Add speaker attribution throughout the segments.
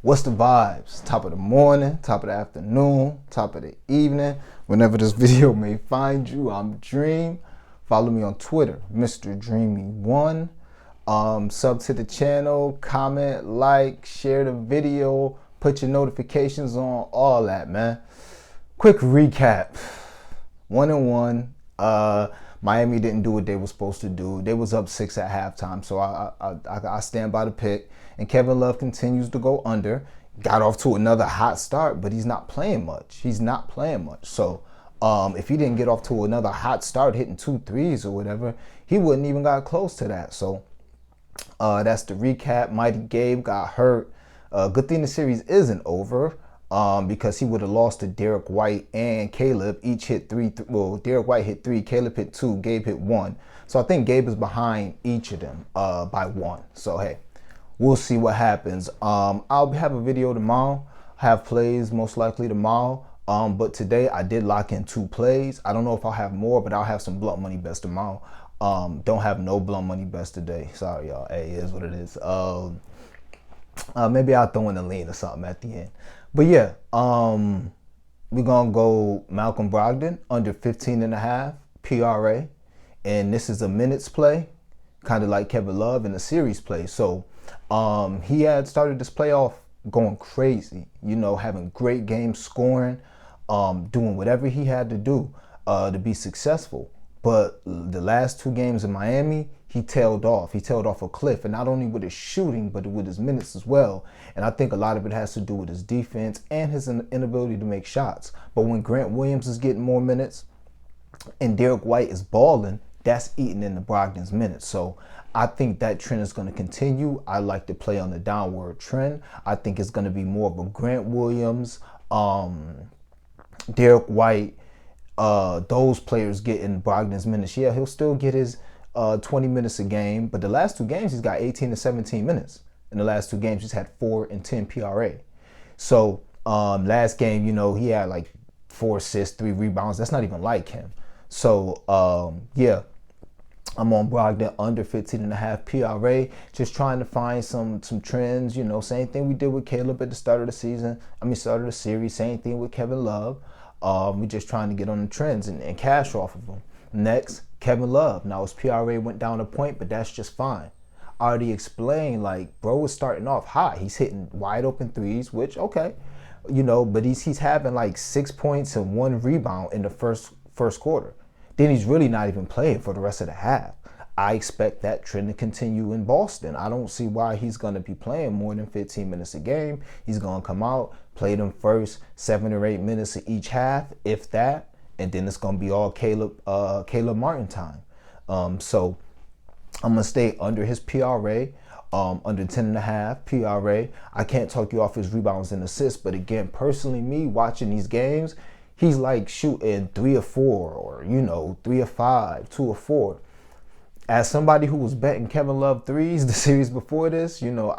Speaker 1: What's the vibes? Top of the morning, top of the afternoon, top of the evening. Whenever this video may find you, I'm Dream. Follow me on Twitter, Mr. Dreamy1. Sub to the channel, comment, like, share the video, put your notifications on, all that, man. Quick recap. 1-1. Miami didn't do what they were supposed to do. They was up 6 at halftime, so I stand by the pick. And Kevin Love continues to go under. Got off to another hot start, but he's not playing much. So if he didn't get off to another hot start, hitting 2 threes or whatever, he wouldn't even got close to that. So that's the recap. Mighty Gabe got hurt. Good thing the series isn't over. Because he would have lost to Derek White and Caleb. Each hit 3. Well, Derek White hit 3, Caleb hit 2, Gabe hit 1. So I think Gabe is behind each of them by 1. So hey, we'll see what happens. I'll have a video tomorrow. Have plays most likely tomorrow. But today I did lock in 2 plays. I don't know if I'll have more, but I'll have some blunt money bets tomorrow. Don't have no blunt money bets today. Sorry, y'all. Hey, it is what it is. Maybe I'll throw in a lean or something at the end. But yeah, we're going to go Malcolm Brogdon under 15.5 PRA. And this is a minutes play, kind of like Kevin Love in a series play. So he had started this playoff going crazy, you know, having great games, scoring, doing whatever he had to do to be successful. But the last 2 games in Miami, he tailed off. He tailed off a cliff, and not only with his shooting, but with his minutes as well. And I think a lot of it has to do with his defense and his inability to make shots. But when Grant Williams is getting more minutes and Derek White is balling, that's eating into Brogdon's minutes. So I think that trend is going to continue. I like to play on the downward trend. I think it's going to be more of a Grant Williams, Derek White, those players getting Brogdon's minutes. Yeah, he'll still get his 20 minutes a game, but the last 2 games he's got 18 to 17 minutes. In the last 2 games he's had 4 and 10 PRA. So last game, you know, he had like 4 assists, 3 rebounds. That's not even like him. So yeah, I'm on Brogdon under 15.5 PRA, just trying to find some trends. You know, same thing we did with Caleb at the start of the season. Start of the series. Same thing with Kevin Love. We're just trying to get on the trends and cash off of them. Next, Kevin Love. Now his PRA went down a point, but that's just fine. I already explained, like, bro was starting off hot. He's hitting wide open threes, which, okay, you know, but he's having like 6 points and 1 rebound in the first quarter. Then he's really not even playing for the rest of the half. I expect that trend to continue in Boston. I don't see why he's going to be playing more than 15 minutes a game. He's going to come out, play them first 7 or 8 minutes of each half, if that, and then it's going to be all Caleb Martin time. So I'm going to stay under his PRA, under 10.5 PRA. I can't talk you off his rebounds and assists, but again, personally, me watching these games, he's like shooting 3 or 4, or, you know, 3 or 5, 2 or 4. As somebody who was betting Kevin Love threes the series before this, you know,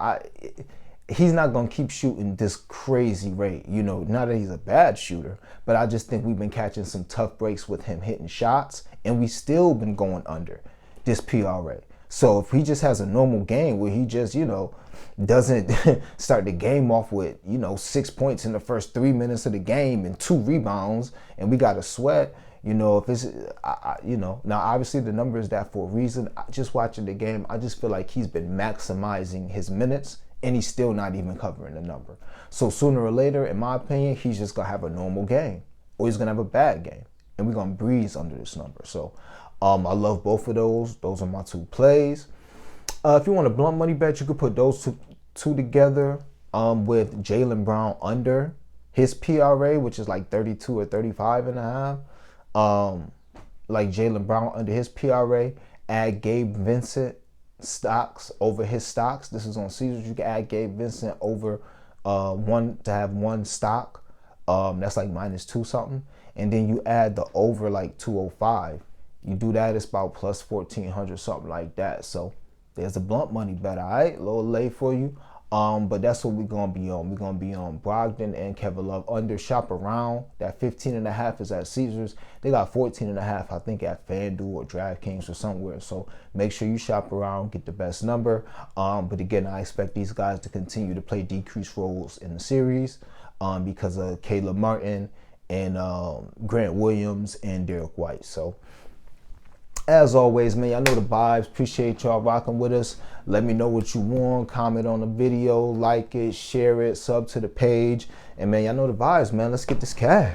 Speaker 1: he's not going to keep shooting this crazy rate. You know, not that he's a bad shooter, but I just think we've been catching some tough breaks with him hitting shots, and we still been going under this PRA. So if he just has a normal game where he just, you know, doesn't start the game off with, you know, 6 points in the first 3 minutes of the game and 2 rebounds, and we got to sweat, you know, if it's, you know, now obviously the number is that for a reason. Just watching the game, I just feel like he's been maximizing his minutes, and he's still not even covering the number. So sooner or later, in my opinion, he's just going to have a normal game, or he's going to have a bad game, and we're going to breeze under this number. So I love both of those. Those are my 2 plays. If you want a blunt money bet, you could put those two together with Jaylen Brown under his PRA, which is like 32 or 35.5. Like Jaylen Brown under his PRA. Add Gabe Vincent stocks over his stocks. This is on Caesars. You can add Gabe Vincent over 1 to have 1 stock. That's like -2 something. And then you add the over like 205. You do that, it's about plus 1,400, something like that. So there's a blunt money bet, all right? A little late for you. But that's what we're gonna be on. We're gonna be on Brogdon and Kevin Love under. Shop around. That 15.5 is at Caesars. They got 14.5, I think, at FanDuel or DraftKings or somewhere. So make sure you shop around, get the best number. But again, I expect these guys to continue to play decreased roles in the series because of Caleb Martin and Grant Williams and Derek White. So as always, man, y'all know the vibes. Appreciate y'all rocking with us. Let me know what you want. Comment on the video, like it, share it, sub to the page. And man, y'all know the vibes, man. Let's get this cash.